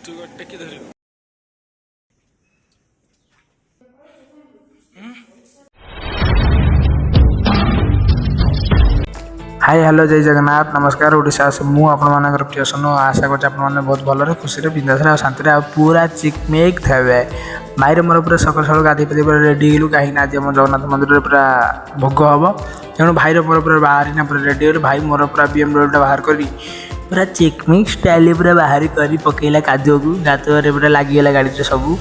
ତୁ ଟେକି ଧରିବୁ। हाय हेलो जय जगन्नाथ नमस्कार ओडिशा से मु आपनकर प्रिय सोनू आशा कर बहुत भलरे खुशी बिंदास शांति पूरा चिकमेक थे भाई मोर पूरा सकाल सकाल गाधे पाधे पूरा रेडी गलु कहीं आज आम जगन्नाथ मंदिर पूरा भोग हम तेणु भाई मोर पूरा बाहर पूरा रेडी गलु भाई मोर पूरा BMW बाहर कर पूरा चिकमेक स्टाइल पूरा बाहर कर पकईला कादुआ को गातुआ पूरा लगिगला गाड़ी सब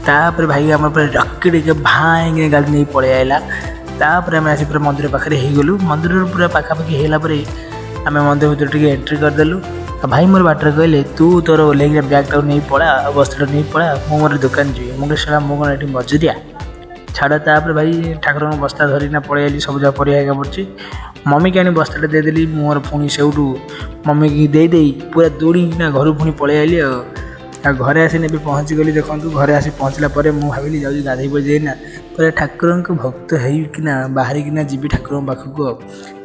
तापर भाई आम पूरा रकेट भाई गाड़ी नहीं पलि आला तापर आम आसी पूरा मंदिर पाखे गलु मंदिर पूरा पाखापाखि होगापर आम मंदिर भर टे एंट्री करदेलु भाई मोर बाटर कहले तू तोर ओल्ल ब्यागटा नहीं पड़ा बस्ता नहीं पड़ा मु मोर दुकान जी मुझे साला मुझे ये मजुरिया छाड़ तापर भाई ठाकुर बस्ता धरिना पलि सब जगह परिया पड़ी मम्मी की आनी बस्ताटा देदेली मोर पुणी से मम्मी की देदे पूरा दौड़ीना घर पुणी पलि आली घरे आसी भी पहुँची गली देखूँ घरे आसी पहुँचला मुझे भाविली जाऊँ गाधे बजेना पूरा ठाकुर भक्त होना बाहर किना जी ठाकुर पाखक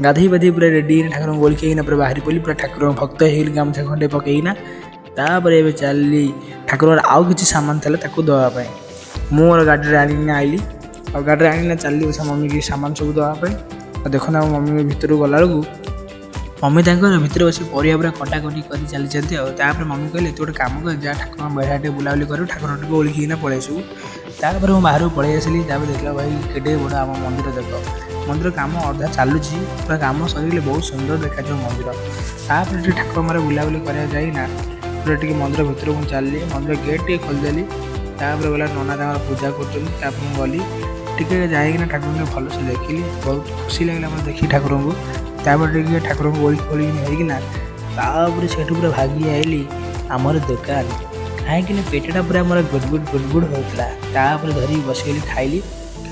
गाधे पाधे पूरा रेडी ठाकुर ओळखीना पूरा बाहरी पड़ी पूरा ठाकुर भक्त हो गामछा खंडे पकईना तापर ए चलि ठाकुर आउ कि सामान था दवापाई मोर गाड़ी आनिना आईली और गाड़ी आनिना चलि मम्मी की सामान सब दवापाई देखो ना मम्मी भर गला मम्मी भर बस परिया पूरा कटाकटी कर चलते मम्मी कहले तू गोटे कम कर जा ठाकुर बढ़िया बुलाबुली कर ठाकुर टे ओळखीना पलि आसू तापर मुझे बाहर पलि आसली देखला भाई केटे बड़ा आम मंदिर देख मंदिर काम अधा चलुची पूरा कम सर बहुत सुंदर देखा मंदिर तापर ठाकुर मारे बुलाबुली करना पूरा टे मंदिर भर मुझे चलि मंदिर गेट टे खोलदेली तापर गला नना पूजा कर गली टे जाइना ठाकुर भल से देखिली बहुत खुशी लगे मतलब देखी ठाकुर को तापर टे ठाकुर को ओळखी खोलिकिना तापर से पूरा भागी आईली आमर दुकान कहीं पेटा पूरा मोर गुड़गुड़ होता तापर धरी बसगली खाइली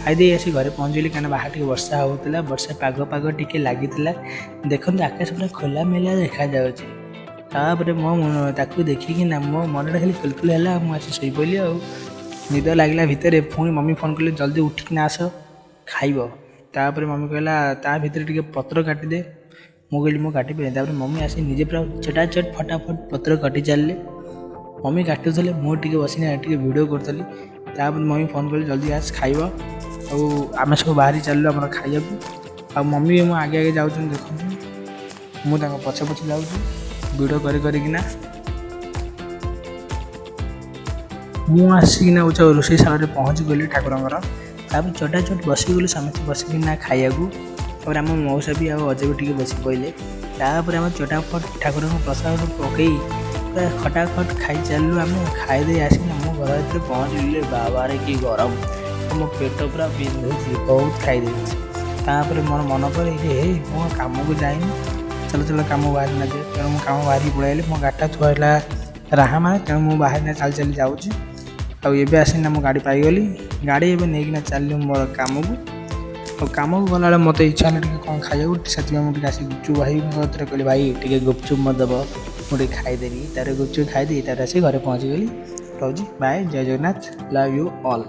खाईदे आसी घरे पहुँचली कहीं बाहर टे वर्षा होता वर्षा पाग पाग टे लगी देखते आकाश पूरा खोला मेला देखा जापर मो देखिकी मो मन खाली कुलकुल है मुझे शोपली निद लगला भितर पुणी मम्मी फोन कले जल्दी उठिकिना आस खाइब तापर मम्मी कहला ता भीतर टे पत्र काटिदे मु कहली मु काटी पारे मम्मी आसी निजे पूरा चटाचट फटाफट पत्र काटी चलले मम्मी काटुले मुझे बसना वीडियो करी तापर मम्मी फोन कली जल्दी आस खाइब आम सब बाहरी चलू आम खाइबा मम्मी भी मो आगे आगे जाऊँ देखते मुझे पछे पछे जाऊँ वीडियो करना मुसिकिना रोषेशाला पहुँची गली ठाकुर तापर चटाचट बसीगलु समस्त बसिकिना खाया और आम मौसा भी अजय भी टे बस पड़े तापर आम चटाफट ठाकुर प्रसाद पकई पूरा खटाखट खाई चलू आम खाईदे आसिना मो घर भर पहुँचले बाबारे कि गरम मो पेट पूरा बिंधुची बहुत खाईदे तापर मोर मन पड़े हे मो कम को जाइनि चलो चलो कम बाहर ना जाए तेणु मुझे कम बाहर पड़े मो गाड़ीटा थुआला राहा मारे तेणु मुझे बाहर चली चली जाऊँगी आबे आसीना मो गाड़ी पाईगली गाड़ी एवं नहीं चलि मोर कम को कम को गला मत इच्छा है कौन खाइबू से मुझे आसी गुपचुप भाई कहली भाई टे गुपचुप मत दब मुझे खाईदेवी तार गुपचुप खाईदे तार आसी घरे पहुँची गली रोज बाय जय जगन्नाथ लव यू ऑल।